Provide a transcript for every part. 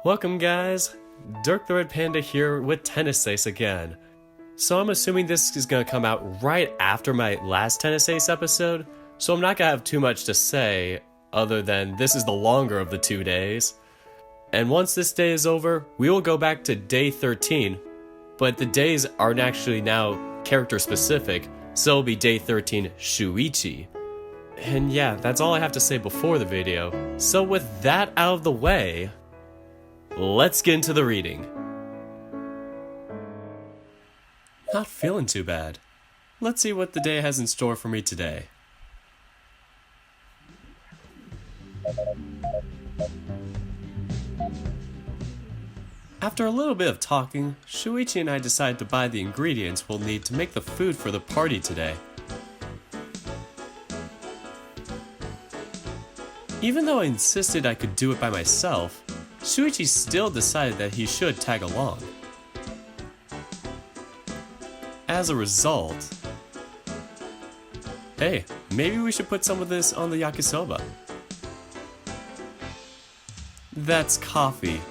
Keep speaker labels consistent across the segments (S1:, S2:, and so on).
S1: Welcome guys, Dirk the Red Panda here with Tennis Ace again. So I'm assuming this is going to come out right after my last Tennis Ace episode, so I'm not going to have too much to say other than this is the longer of the 2 days. And once this day is over, we will go back to day 13, but the days aren't actually now character specific, so it'll be day 13 Shoichi. And yeah, that's all I have to say before the video. So with that out of the way, let's get into the reading. Not feeling too bad. Let's see what the day has in store for me today. After a little bit of talking, Shoichi and I decided to buy the ingredients we'll need to make the food for the party today. Even though I insisted I could do it by myself, Shoichi still decided that he should tag along. As a result, hey, maybe we should put some of this on the yakisoba. That's coffee.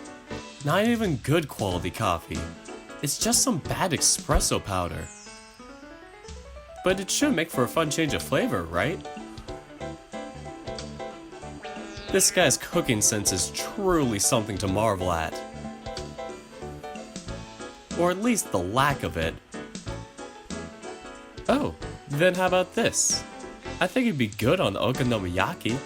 S1: Not even good quality coffee. It's just some bad espresso powder. But it should make for a fun change of flavor, right? This guy's cooking sense is truly something to marvel at. Or at least the lack of it. Oh, then how about this? I think it'd be good on okonomiyaki.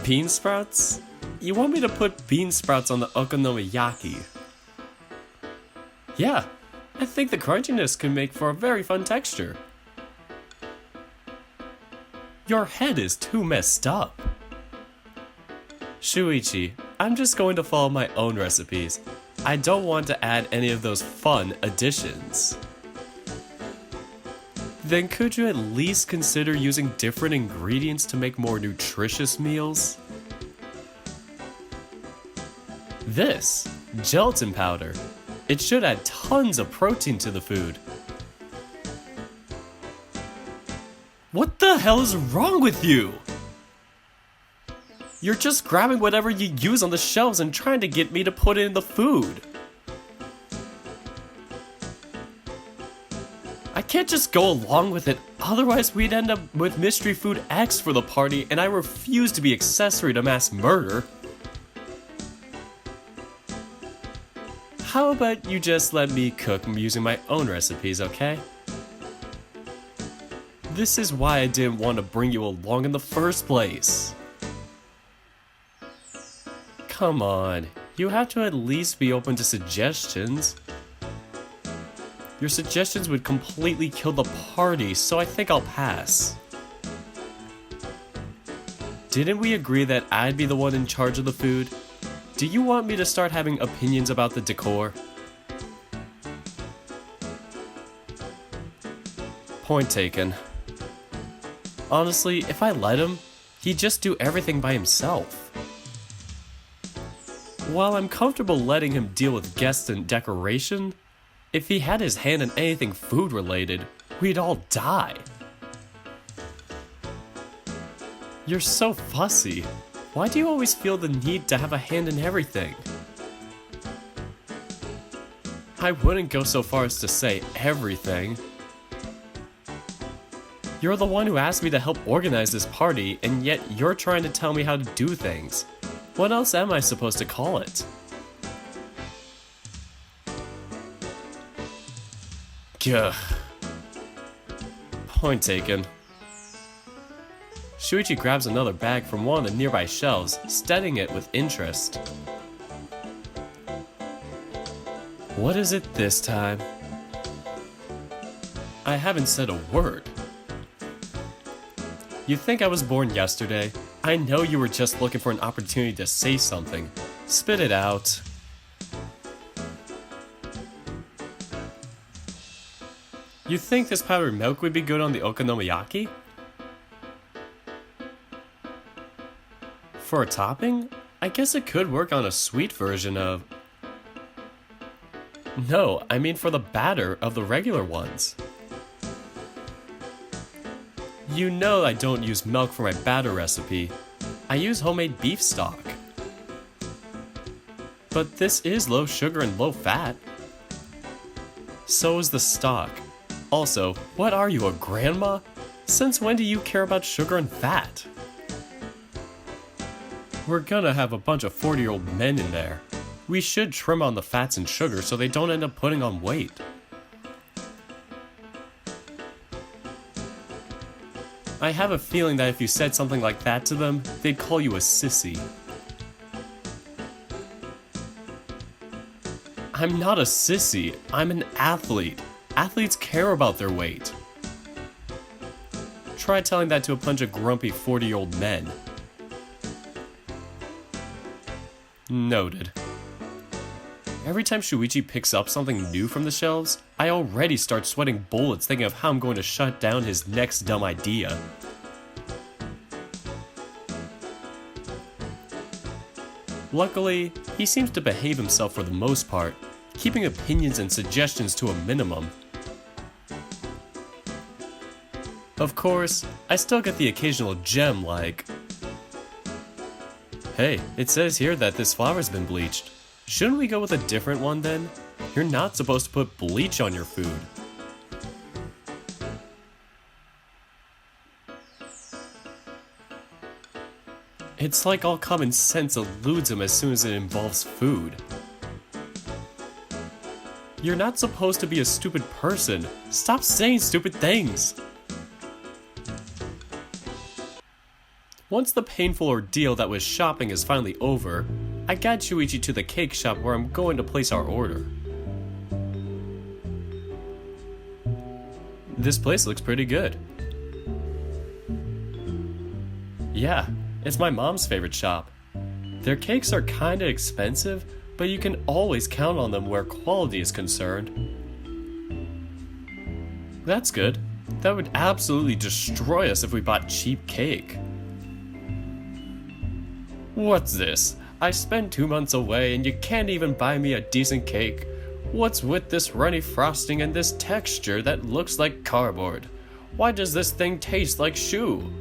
S1: Bean sprouts? You want me to put bean sprouts on the okonomiyaki? Yeah, I think the crunchiness can make for a very fun texture. Your head is too messed up. Shoichi, I'm just going to follow my own recipes. I don't want to add any of those fun additions. Then could you at least consider using different ingredients to make more nutritious meals? This, gelatin powder. It should add tons of protein to the food. What the hell is wrong with you? You're just grabbing whatever you use on the shelves and trying to get me to put it in the food. I can't just go along with it, otherwise we'd end up with Mystery Food X for the party, and I refuse to be accessory to mass murder. How about you just let me cook using my own recipes, okay? This is why I didn't want to bring you along in the first place. Come on, you have to at least be open to suggestions. Your suggestions would completely kill the party, so I think I'll pass. Didn't we agree that I'd be the one in charge of the food? Do you want me to start having opinions about the decor? Point taken. Honestly, if I let him, he'd just do everything by himself. While I'm comfortable letting him deal with guests and decoration, if he had his hand in anything food related, we'd all die. You're so fussy. Why do you always feel the need to have a hand in everything? I wouldn't go so far as to say everything. You're the one who asked me to help organize this party, and yet you're trying to tell me how to do things. What else am I supposed to call it? Gah. Point taken. Shoichi grabs another bag from one of the nearby shelves, studying it with interest. What is it this time? I haven't said a word. You think I was born yesterday? I know you were just looking for an opportunity to say something. Spit it out. You think this powdered milk would be good on the okonomiyaki? For a topping? I guess it could work on a sweet version of... No, I mean for the batter of the regular ones. You know I don't use milk for my batter recipe. I use homemade beef stock. But this is low sugar and low fat. So is the stock. Also, what are you, a grandma? Since when do you care about sugar and fat? We're gonna have a bunch of 40-year-old men in there. We should trim on the fats and sugar so they don't end up putting on weight. I have a feeling that if you said something like that to them, they'd call you a sissy. I'm not a sissy, I'm an athlete. Athletes care about their weight. Try telling that to a bunch of grumpy 40-year-old men. Noted. Every time Shoichi picks up something new from the shelves, I already start sweating bullets thinking of how I'm going to shut down his next dumb idea. Luckily, he seems to behave himself for the most part, keeping opinions and suggestions to a minimum. Of course, I still get the occasional gem like, "Hey, it says here that this flour's been bleached. Shouldn't we go with a different one then? You're not supposed to put bleach on your food." It's like all common sense eludes him as soon as it involves food. You're not supposed to be a stupid person. Stop saying stupid things. Once the painful ordeal that was shopping is finally over, I guide Shoichi to the cake shop where I'm going to place our order. This place looks pretty good. Yeah, it's my mom's favorite shop. Their cakes are kinda expensive, but you can always count on them where quality is concerned. That's good. That would absolutely destroy us if we bought cheap cake. What's this? I spent 2 months away and you can't even buy me a decent cake. What's with this runny frosting and this texture that looks like cardboard? Why does this thing taste like shoe?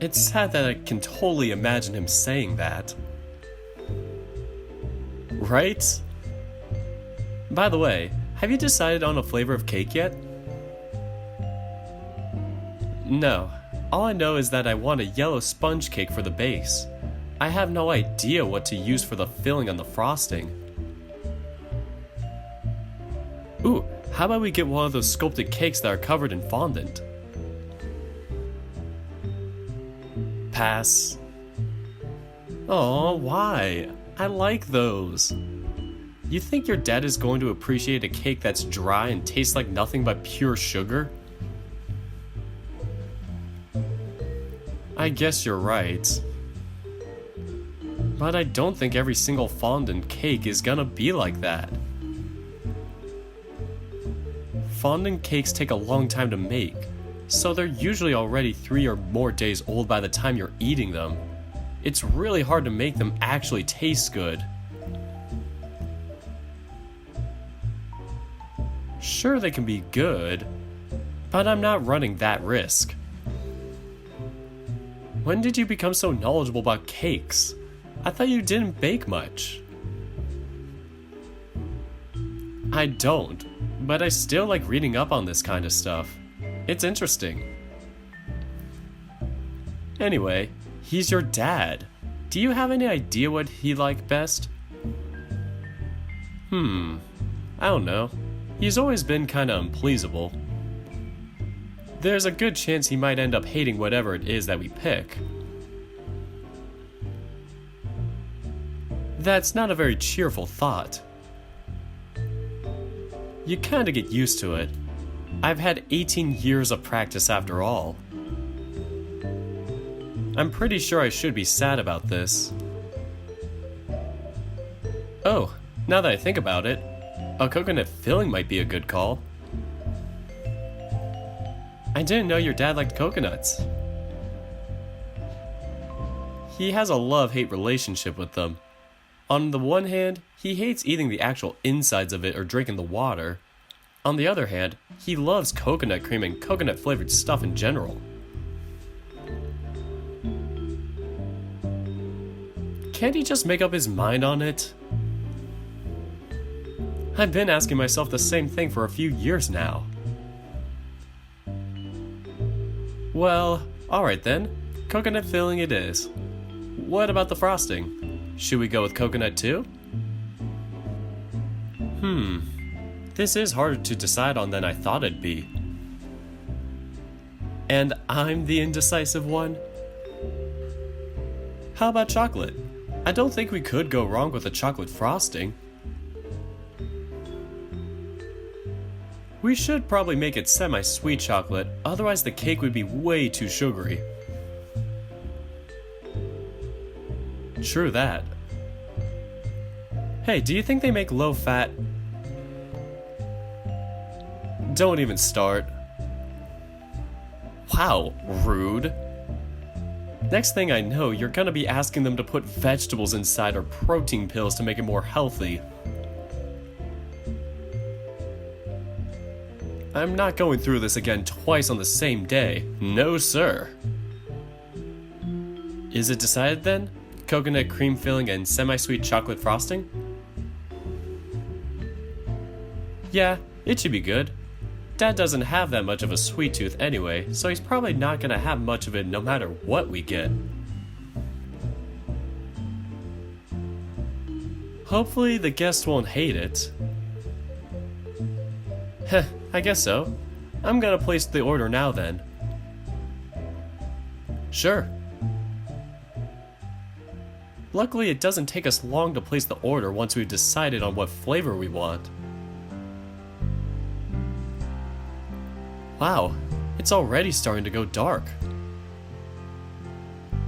S1: It's sad that I can totally imagine him saying that. Right? By the way, have you decided on a flavor of cake yet? No. All I know is that I want a yellow sponge cake for the base. I have no idea what to use for the filling on the frosting. Ooh, how about we get one of those sculpted cakes that are covered in fondant? Pass. Aw, why? I like those. You think your dad is going to appreciate a cake that's dry and tastes like nothing but pure sugar? I guess you're right. But I don't think every single fondant cake is gonna be like that. Fondant cakes take a long time to make, so they're usually already 3 or more days old by the time you're eating them. It's really hard to make them actually taste good. Sure, they can be good, but I'm not running that risk. When did you become so knowledgeable about cakes? I thought you didn't bake much. I don't, but I still like reading up on this kind of stuff. It's interesting. Anyway, he's your dad. Do you have any idea what he liked best? I don't know. He's always been kinda unpleasable. There's a good chance he might end up hating whatever it is that we pick. That's not a very cheerful thought. You kinda get used to it. I've had 18 years of practice after all. I'm pretty sure I should be sad about this. Oh, now that I think about it, a coconut filling might be a good call. I didn't know your dad liked coconuts. He has a love-hate relationship with them. On the one hand, he hates eating the actual insides of it or drinking the water. On the other hand, he loves coconut cream and coconut-flavored stuff in general. Can't he just make up his mind on it? I've been asking myself the same thing for a few years now. Well, alright then. Coconut filling it is. What about the frosting? Should we go with coconut too? This is harder to decide on than I thought it'd be. And I'm the indecisive one? How about chocolate? I don't think we could go wrong with a chocolate frosting. We should probably make it semi-sweet chocolate, otherwise the cake would be way too sugary. True that. Hey, do you think they make low-fat? Don't even start. Wow, rude. Next thing I know, you're gonna be asking them to put vegetables inside or protein pills to make it more healthy. I'm not going through this again twice on the same day. No, sir. Is it decided then? Coconut cream filling and semi-sweet chocolate frosting? Yeah, it should be good. Dad doesn't have that much of a sweet tooth anyway, so he's probably not gonna have much of it no matter what we get. Hopefully the guests won't hate it. Heh, I guess so. I'm gonna place the order now then. Sure. Luckily it doesn't take us long to place the order once we've decided on what flavor we want. Wow, it's already starting to go dark.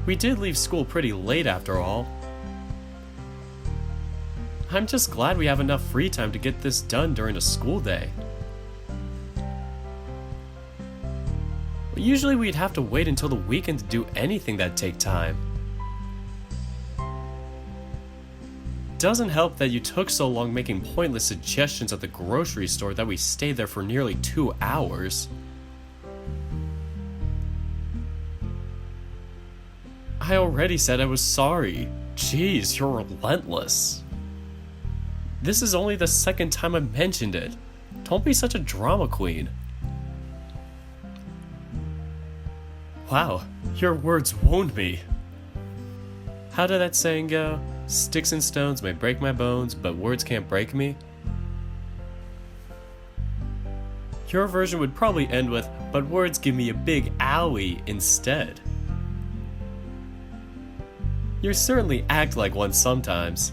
S1: We did leave school pretty late after all. I'm just glad we have enough free time to get this done during a school day. Usually we'd have to wait until the weekend to do anything that'd take time. Doesn't help that you took so long making pointless suggestions at the grocery store that we stayed there for nearly 2 hours. I already said I was sorry. Jeez, you're relentless. This is only the second time I mentioned it. Don't be such a drama queen. Wow, your words wound me. How did that saying go? Sticks and stones may break my bones, but words can't break me? Your version would probably end with, but words give me a big owie instead. You certainly act like one sometimes.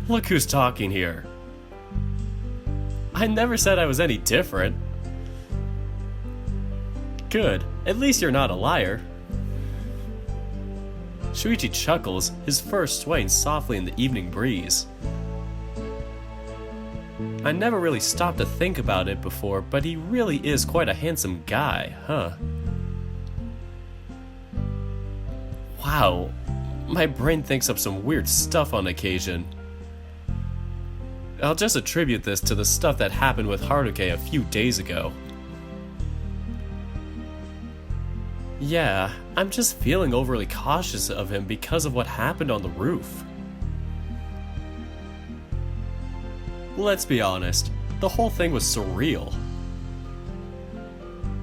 S1: Look who's talking here. I never said I was any different. Good, at least you're not a liar. Shoichi chuckles, his fur swaying softly in the evening breeze. I never really stopped to think about it before, but he really is quite a handsome guy, huh? Wow, my brain thinks up some weird stuff on occasion. I'll just attribute this to the stuff that happened with Ayokay a few days ago. Yeah, I'm just feeling overly cautious of him because of what happened on the roof. Let's be honest, the whole thing was surreal.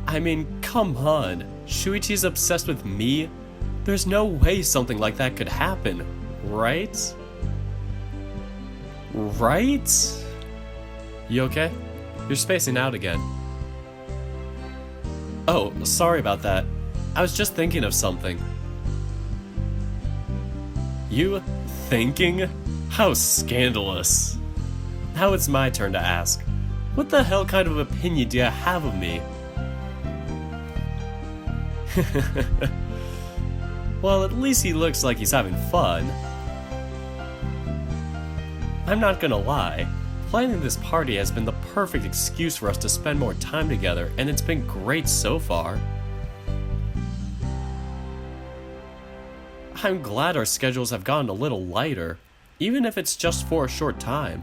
S1: I mean, come on, Shoichi's obsessed with me? There's no way something like that could happen, right? Right? You okay? You're spacing out again. Oh, sorry about that. I was just thinking of something. You thinking? How scandalous. Now it's my turn to ask. What the hell kind of opinion do you have of me? Well, at least he looks like he's having fun. I'm not gonna lie. Planning this party has been the perfect excuse for us to spend more time together, and it's been great so far. I'm glad our schedules have gotten a little lighter, even if it's just for a short time.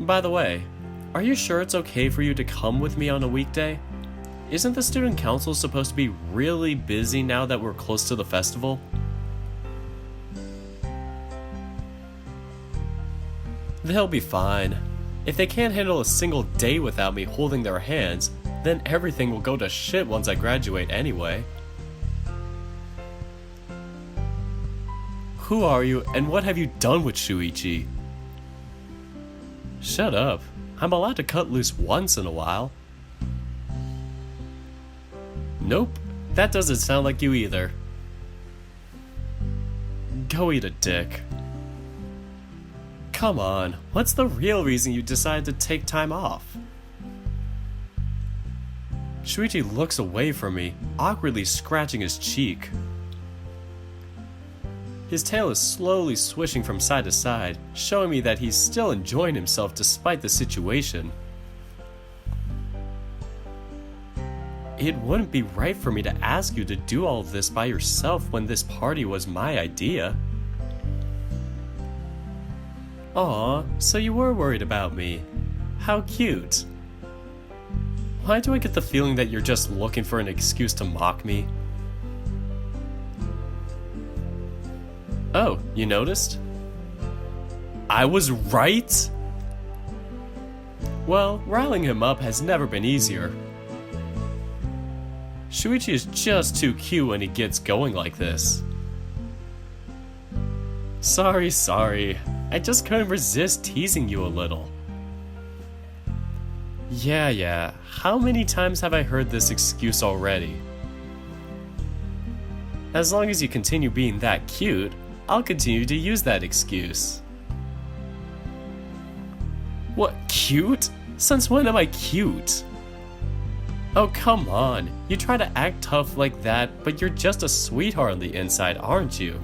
S1: By the way, are you sure it's okay for you to come with me on a weekday? isn't the student council supposed to be really busy now that we're close to the festival? They'll be fine. If they can't handle a single day without me holding their hands, then everything will go to shit once I graduate anyway. Who are you, and what have you done with Shoichi? Shut up. I'm allowed to cut loose once in a while. Nope, that doesn't sound like you either. Go eat a dick. Come on, what's the real reason you decided to take time off? Shoichi looks away from me, awkwardly scratching his cheek. His tail is slowly swishing from side to side, showing me that he's still enjoying himself despite the situation. It wouldn't be right for me to ask you to do all of this by yourself when this party was my idea. Aw, so you were worried about me. How cute. Why do I get the feeling that you're just looking for an excuse to mock me? Oh, you noticed? I was right? Well, riling him up has never been easier. Shoichi is just too cute when he gets going like this. Sorry. I just couldn't resist teasing you a little. Yeah. How many times have I heard this excuse already? As long as you continue being that cute, I'll continue to use that excuse. What, cute? Since when am I cute? Oh, come on. You try to act tough like that, but you're just a sweetheart on the inside, aren't you?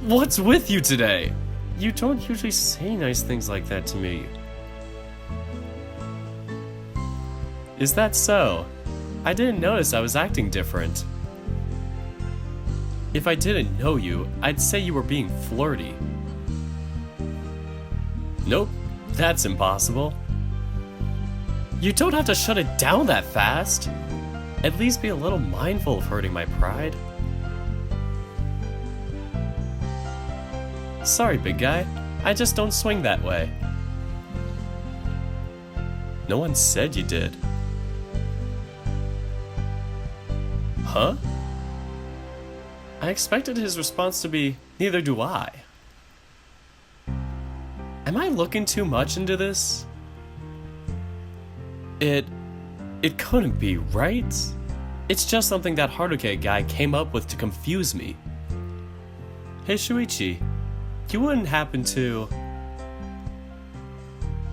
S1: What's with you today? You don't usually say nice things like that to me. Is that so? I didn't notice I was acting different. If I didn't know you, I'd say you were being flirty. Nope, that's impossible. You don't have to shut it down that fast. At least be a little mindful of hurting my pride. Sorry, big guy. I just don't swing that way. No one said you did. Huh? I expected his response to be, neither do I. Am I looking too much into this? It couldn't be, right? It's just something that Ayokay guy came up with to confuse me. Hey Shoichi, you wouldn't happen to...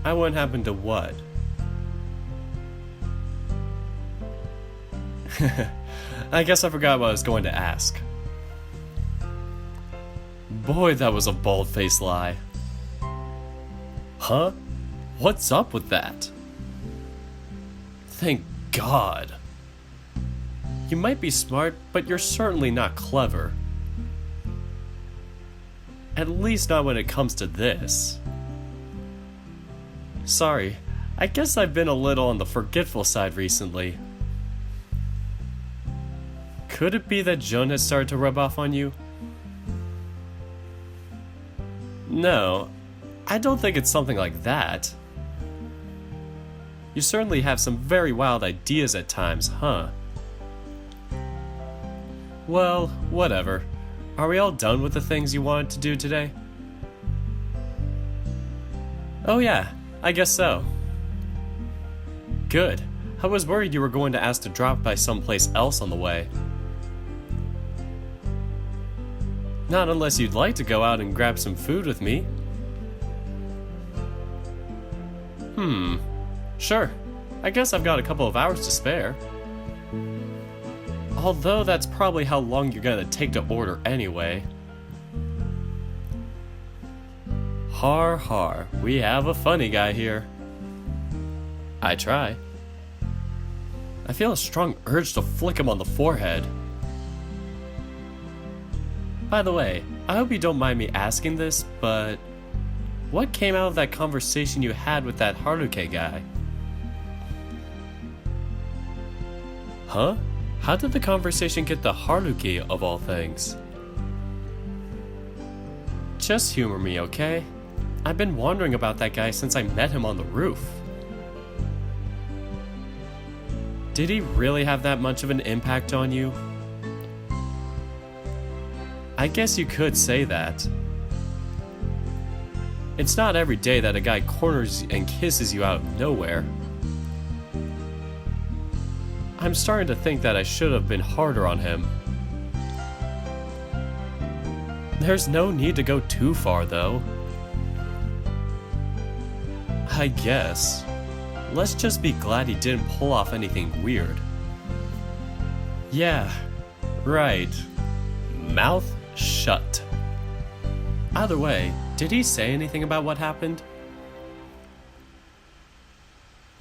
S1: I wouldn't happen to what? I guess I forgot what I was going to ask. Boy, that was a bald-faced lie. Huh? What's up with that? Thank God. You might be smart, but you're certainly not clever. At least not when it comes to this. Sorry, I guess I've been a little on the forgetful side recently. Could it be that Joan has started to rub off on you? No, I don't think it's something like that. You certainly have some very wild ideas at times, huh? Well, whatever. Are we all done with the things you wanted to do today? Oh yeah, I guess so. Good. I was worried you were going to ask to drop by someplace else on the way. Not unless you'd like to go out and grab some food with me. Sure. I guess I've got a couple of hours to spare. Although that's probably how long you're gonna take to order anyway. Har, we have a funny guy here. I try. I feel a strong urge to flick him on the forehead. By the way, I hope you don't mind me asking this, but what came out of that conversation you had with that Ayokay guy? Huh? How did the conversation get to Haruki of all things? Just humor me, okay? I've been wondering about that guy since I met him on the roof. Did he really have that much of an impact on you? I guess you could say that. It's not every day that a guy corners and kisses you out of nowhere. I'm starting to think that I should have been harder on him. There's no need to go too far, though. I guess. Let's just be glad he didn't pull off anything weird. Yeah, right. Mouth shut. Either way, did he say anything about what happened?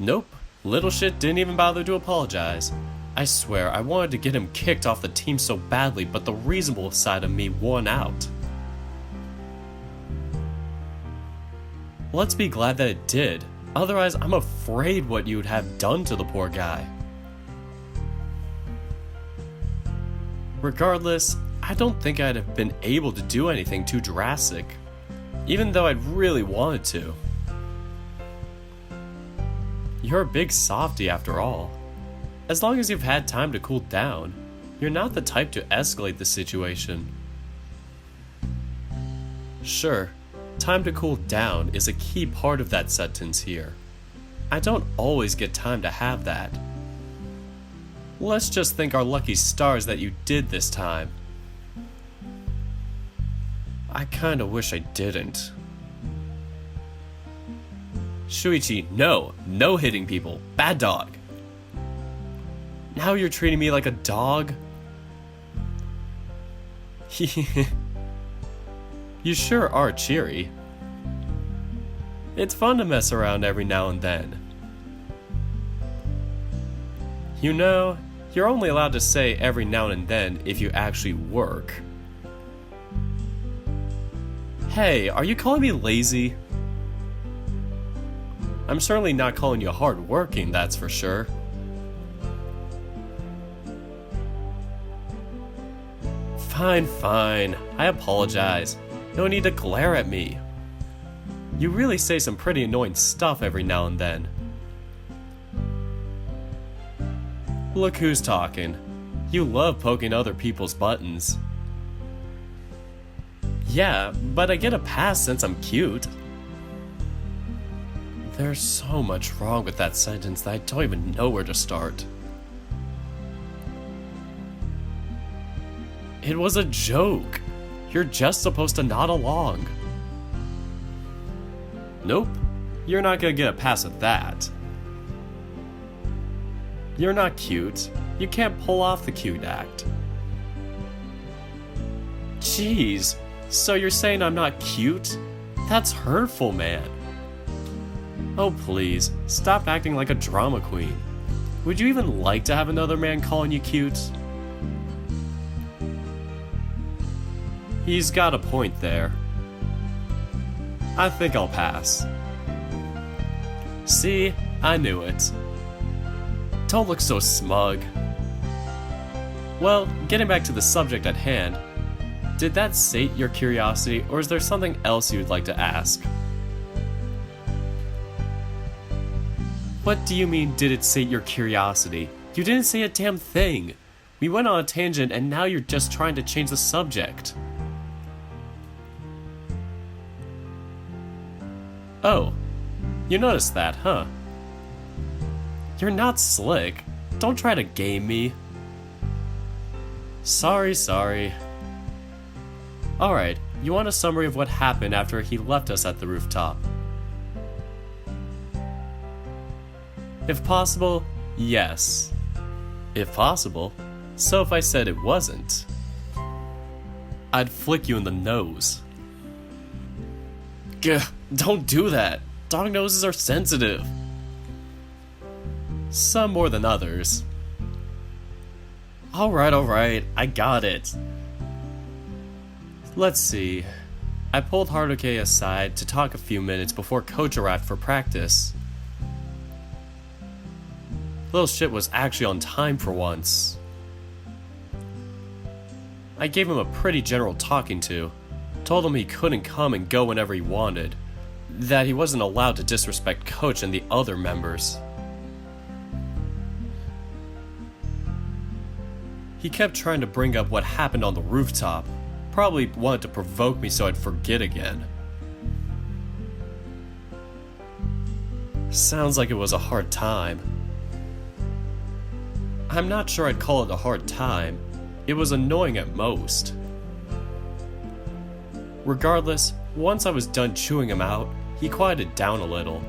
S1: Nope. Little shit didn't even bother to apologize. I swear, I wanted to get him kicked off the team so badly, but the reasonable side of me won out. Let's be glad that it did. Otherwise, I'm afraid what you'd have done to the poor guy. Regardless, I don't think I'd have been able to do anything too drastic, even though I'd really wanted to. You're a big softie after all. As long as you've had time to cool down, you're not the type to escalate the situation. Sure, time to cool down is a key part of that sentence here. I don't always get time to have that. Let's just thank our lucky stars that you did this time. I kinda wish I didn't. Shoichi, no hitting people. Bad dog. Now you're treating me like a dog? You sure are cheery. It's fun to mess around every now and then. You know, you're only allowed to say every now and then if you actually work. Hey, are you calling me lazy? I'm certainly not calling you hard-working, that's for sure. Fine. I apologize. No need to glare at me. You really say some pretty annoying stuff every now and then. Look who's talking. You love poking other people's buttons. Yeah, but I get a pass since I'm cute. There's so much wrong with that sentence that I don't even know where to start. It was a joke. You're just supposed to nod along. Nope, you're not gonna get a pass at that. You're not cute. You can't pull off the cute act. Jeez, so you're saying I'm not cute? That's hurtful, man. Oh please, stop acting like a drama queen. Would you even like to have another man calling you cute? He's got a point there. I think I'll pass. See, I knew it. Don't look so smug. Well, getting back to the subject at hand, did that sate your curiosity, or is there something else you'd like to ask? What do you mean, did it sate your curiosity? You didn't say a damn thing. We went on a tangent and now you're just trying to change the subject. Oh, you noticed that, huh? You're not slick. Don't try to game me. Sorry. Alright, you want a summary of what happened after he left us at the rooftop? If possible, yes. If possible, so if I said it wasn't, I'd flick you in the nose. Gah, don't do that. Dog noses are sensitive. Some more than others. Alright, I got it. Let's see. I pulled Ayokay aside to talk a few minutes before Coach arrived for practice. Little shit was actually on time for once. I gave him a pretty general talking to. Told him he couldn't come and go whenever he wanted. That he wasn't allowed to disrespect Coach and the other members. He kept trying to bring up what happened on the rooftop. Probably wanted to provoke me so I'd forget again. Sounds like it was a hard time. I'm not sure I'd call it a hard time. It was annoying at most. Regardless, once I was done chewing him out, he quieted down a little.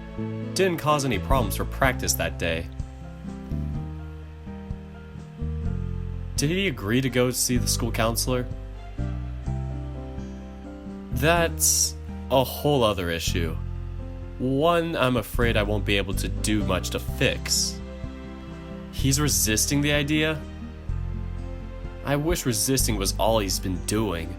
S1: Didn't cause any problems for practice that day. Did he agree to go see the school counselor? That's a whole other issue. One I'm afraid I won't be able to do much to fix. He's resisting the idea? I wish resisting was all he's been doing.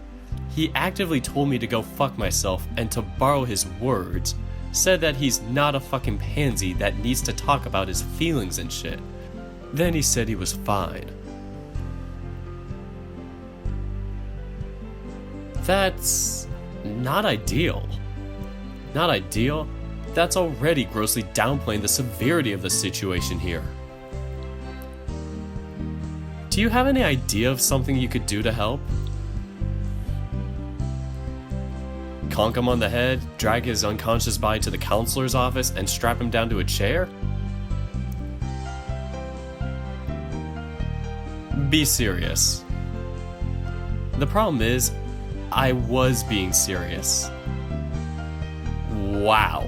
S1: He actively told me to go fuck myself, and to borrow his words, said that he's not a fucking pansy that needs to talk about his feelings and shit. Then he said he was fine. That's not ideal. Not ideal? That's already grossly downplaying the severity of the situation here. Do you have any idea of something you could do to help? Conk him on the head, drag his unconscious body to the counselor's office, and strap him down to a chair? Be serious. The problem is, I was being serious. Wow.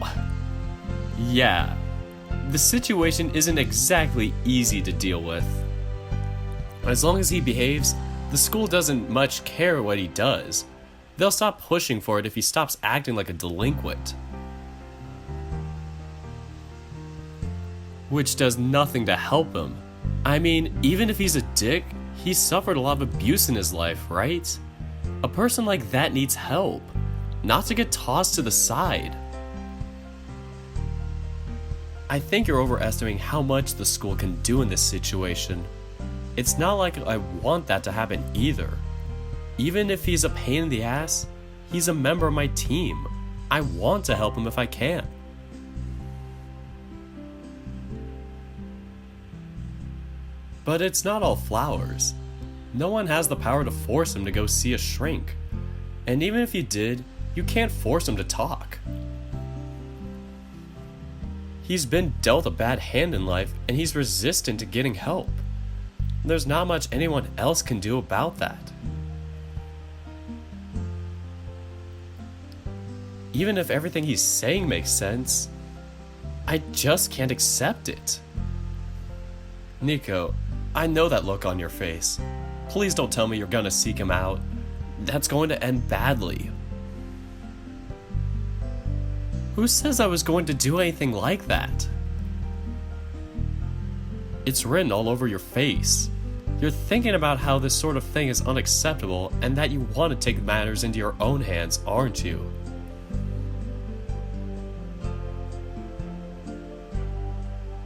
S1: Yeah, the situation isn't exactly easy to deal with. As long as he behaves, the school doesn't much care what he does. They'll stop pushing for it if he stops acting like a delinquent. Which does nothing to help him. I mean, even if he's a dick, he's suffered a lot of abuse in his life, right? A person like that needs help, not to get tossed to the side. I think you're overestimating how much the school can do in this situation. It's not like I want that to happen either. Even if he's a pain in the ass, he's a member of my team. I want to help him if I can. But it's not all flowers. No one has the power to force him to go see a shrink. And even if you did, you can't force him to talk. He's been dealt a bad hand in life, and he's resistant to getting help. There's not much anyone else can do about that. Even if everything he's saying makes sense, I just can't accept it. Nico, I know that look on your face. Please don't tell me you're gonna seek him out. That's going to end badly. Who says I was going to do anything like that? It's written all over your face. You're thinking about how this sort of thing is unacceptable and that you want to take matters into your own hands, aren't you?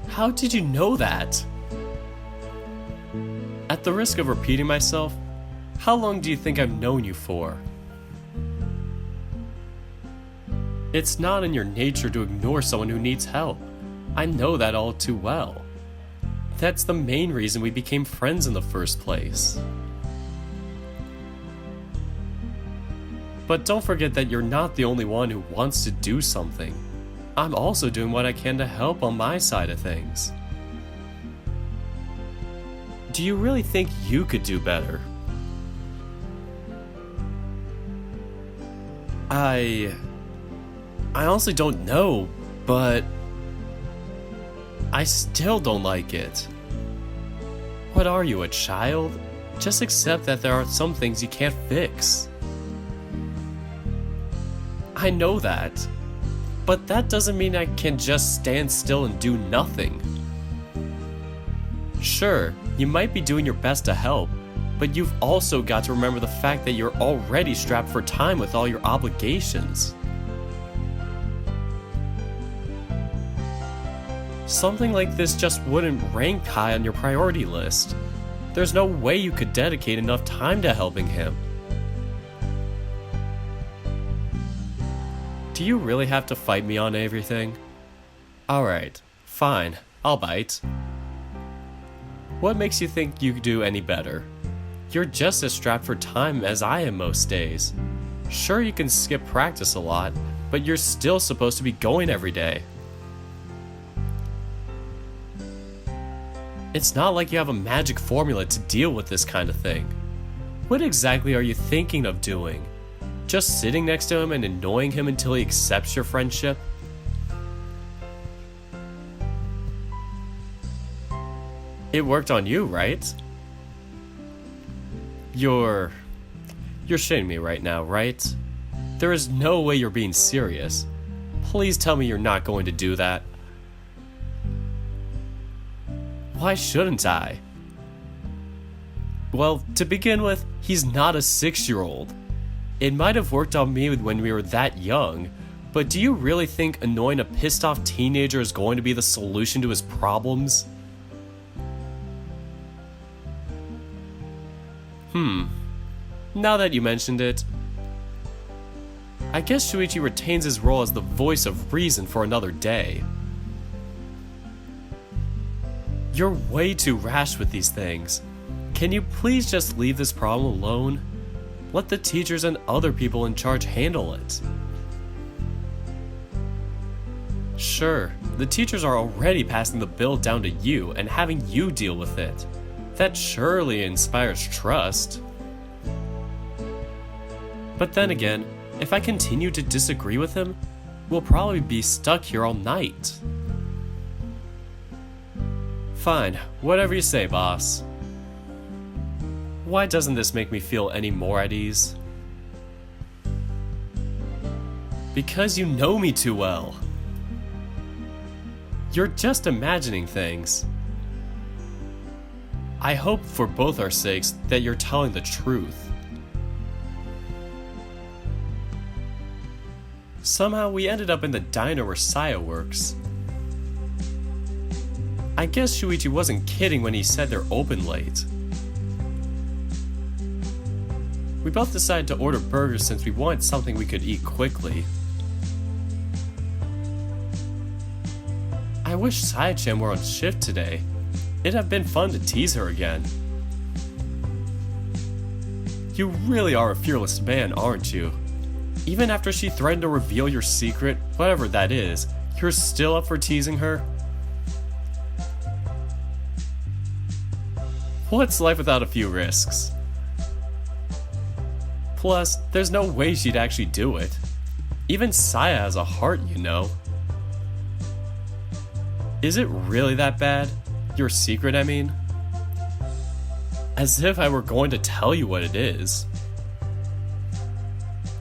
S1: How did you know that? At the risk of repeating myself, how long do you think I've known you for? It's not in your nature to ignore someone who needs help. I know that all too well. That's the main reason we became friends in the first place. But don't forget that you're not the only one who wants to do something. I'm also doing what I can to help on my side of things. Do you really think you could do better? I honestly don't know, but I still don't like it. What are you, a child? Just accept that there are some things you can't fix. I know that, but that doesn't mean I can just stand still and do nothing. Sure, you might be doing your best to help, but you've also got to remember the fact that you're already strapped for time with all your obligations. Something like this just wouldn't rank high on your priority list. There's no way you could dedicate enough time to helping him. Do you really have to fight me on everything? Alright, fine, I'll bite. What makes you think you could do any better? You're just as strapped for time as I am most days. Sure, you can skip practice a lot, but you're still supposed to be going every day. It's not like you have a magic formula to deal with this kind of thing. What exactly are you thinking of doing? Just sitting next to him and annoying him until he accepts your friendship? It worked on you, right? You're shitting me right now, right? There is no way you're being serious. Please tell me you're not going to do that. Why shouldn't I? Well, to begin with, he's not a 6-year-old. It might have worked on me when we were that young, but do you really think annoying a pissed off teenager is going to be the solution to his problems? Now that you mentioned it, I guess Shoichi retains his role as the voice of reason for another day. You're way too rash with these things. Can you please just leave this problem alone? Let the teachers and other people in charge handle it. Sure, the teachers are already passing the bill down to you and having you deal with it. That surely inspires trust. But then again, if I continue to disagree with him, we'll probably be stuck here all night. Fine, whatever you say, boss. Why doesn't this make me feel any more at ease? Because you know me too well. You're just imagining things. I hope for both our sakes that you're telling the truth. Somehow we ended up in the diner where Saya works. I guess Shoichi wasn't kidding when he said they're open late. We both decided to order burgers since we wanted something we could eat quickly. I wish Saya-chan were on shift today. It'd have been fun to tease her again. You really are a fearless man, aren't you? Even after she threatened to reveal your secret, whatever that is, you're still up for teasing her? What's life without a few risks? Plus, there's no way she'd actually do it. Even Saya has a heart, you know. Is it really that bad? Your secret, I mean? As if I were going to tell you what it is.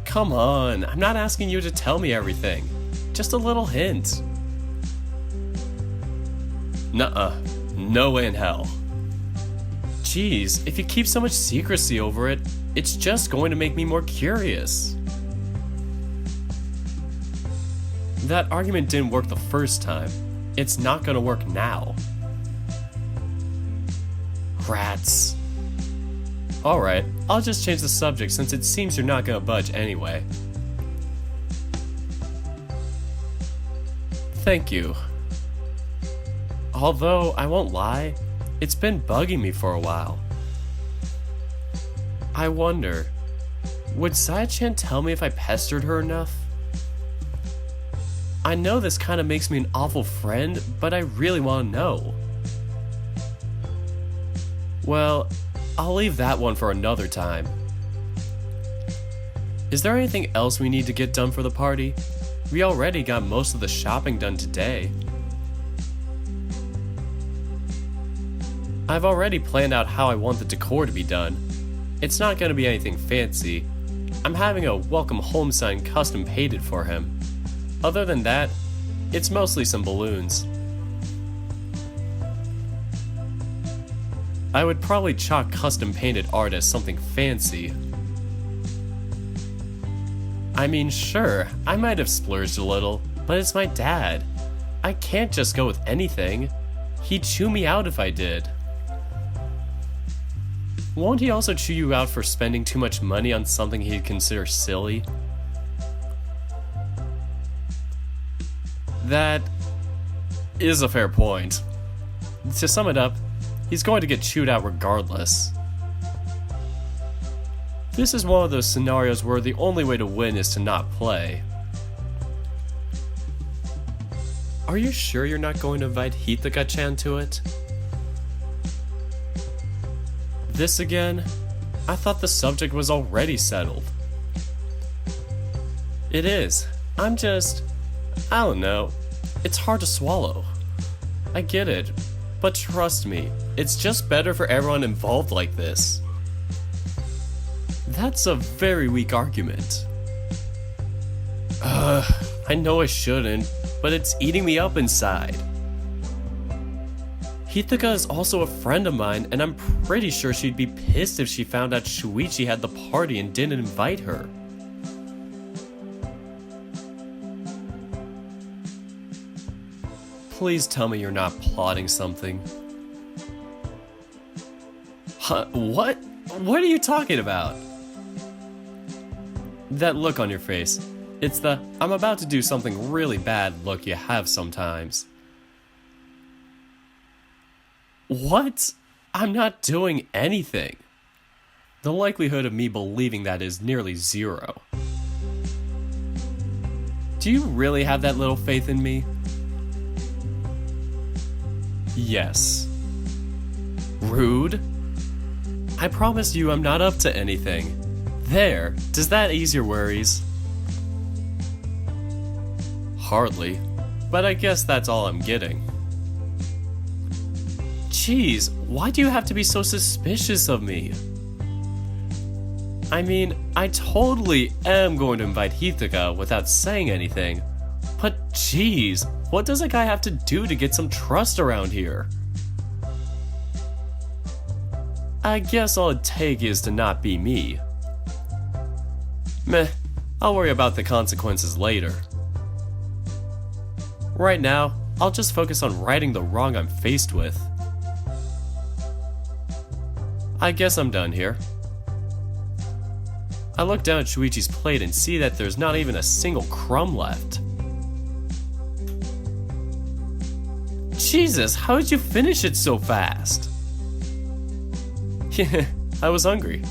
S1: Come on, I'm not asking you to tell me everything. Just a little hint. Nuh-uh, no way in hell. Jeez, if you keep so much secrecy over it, it's just going to make me more curious. That argument didn't work the first time. It's not gonna work now. Rats. Alright, I'll just change the subject since it seems you're not gonna budge anyway. Thank you. Although, I won't lie, it's been bugging me for a while. I wonder, would Saya-chan tell me if I pestered her enough? I know this kinda makes me an awful friend, but I really wanna know. Well, I'll leave that one for another time. Is there anything else we need to get done for the party? We already got most of the shopping done today. I've already planned out how I want the decor to be done. It's not going to be anything fancy. I'm having a welcome home sign custom painted for him. Other than that, it's mostly some balloons. I would probably chalk custom painted art as something fancy. I mean, sure, I might have splurged a little, but it's my dad. I can't just go with anything. He'd chew me out if I did. Won't he also chew you out for spending too much money on something he'd consider silly? That is a fair point. To sum it up, he's going to get chewed out regardless. This is one of those scenarios where the only way to win is to not play. Are you sure you're not going to invite Hithaka-chan to it? This again? I thought the subject was already settled. It is. I don't know. It's hard to swallow. I get it, but trust me, it's just better for everyone involved like this. That's a very weak argument. I know I shouldn't, but it's eating me up inside. Hithaka is also a friend of mine, and I'm pretty sure she'd be pissed if she found out Shoichi had the party and didn't invite her. Please tell me you're not plotting something. Huh, what? What are you talking about? That look on your face. It's the I'm about to do something really bad look you have sometimes. What? I'm not doing anything. The likelihood of me believing that is nearly zero. Do you really have that little faith in me? Yes. Rude? I promise you I'm not up to anything. There, does that ease your worries? Hardly, but I guess that's all I'm getting. Jeez, why do you have to be so suspicious of me? I mean, I totally am going to invite Hithaka without saying anything, but jeez, what does a guy have to do to get some trust around here? I guess all it'd take is to not be me. Meh, I'll worry about the consequences later. Right now, I'll just focus on righting the wrong I'm faced with. I guess I'm done here. I look down at Shoichi's plate and see that there's not even a single crumb left. Jesus, how did you finish it so fast? Yeah, I was hungry.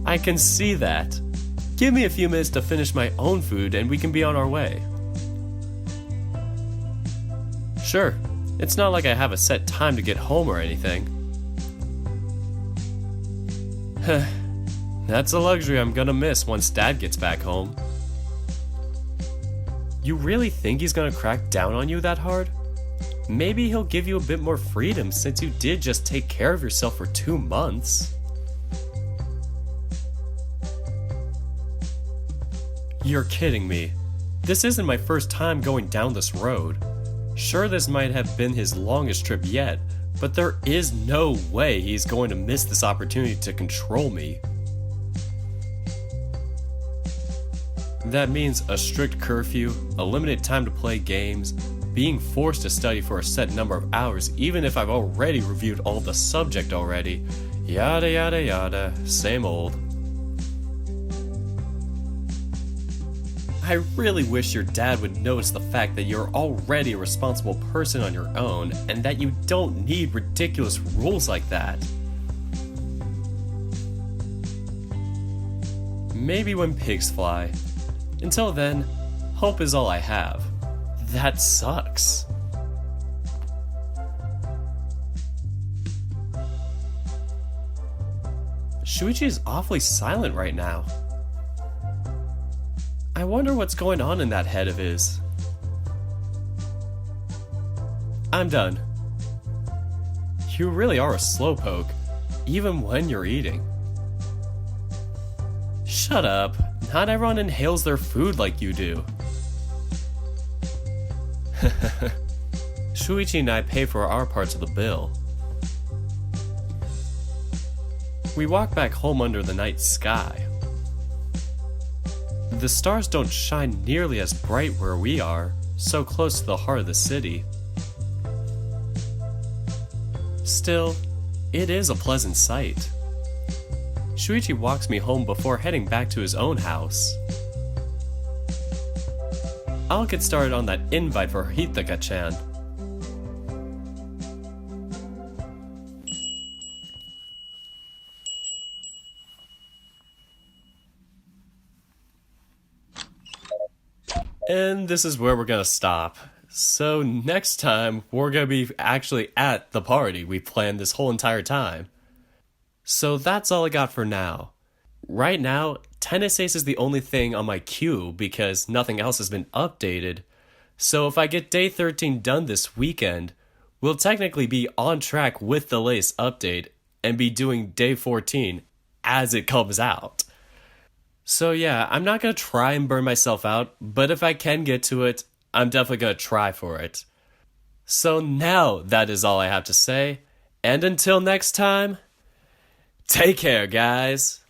S1: I can see that. Give me a few minutes to finish my own food and we can be on our way. Sure, it's not like I have a set time to get home or anything. That's a luxury I'm gonna miss once Dad gets back home. You really think he's gonna crack down on you that hard? Maybe he'll give you a bit more freedom since you did just take care of yourself for 2 months. You're kidding me. This isn't my first time going down this road. Sure, this might have been his longest trip yet, but there is no way he's going to miss this opportunity to control me. That means a strict curfew, a limited time to play games, being forced to study for a set number of hours even if I've already reviewed all the subject already, yada yada yada, same old. I really wish your dad would notice the fact that you're already a responsible person on your own and that you don't need ridiculous rules like that. Maybe when pigs fly. Until then, hope is all I have. That sucks. Shoichi is awfully silent right now. I wonder what's going on in that head of his. I'm done. You really are a slowpoke, even when you're eating. Shut up. Not everyone inhales their food like you do. Shoichi and I pay for our parts of the bill. We walk back home under the night sky. The stars don't shine nearly as bright where we are, so close to the heart of the city. Still, it is a pleasant sight. Shoichi walks me home before heading back to his own house. I'll get started on that invite for Hithaka-chan. And this is where we're gonna stop. So next time, we're gonna be actually at the party we planned this whole entire time. So that's all I got for now. Right now, Tennis Ace is the only thing on my queue because nothing else has been updated. So if I get day 13 done this weekend, we'll technically be on track with the latest update and be doing day 14 as it comes out. So yeah, I'm not gonna try and burn myself out, but if I can get to it, I'm definitely gonna try for it. So now that is all I have to say, and until next time, take care, guys.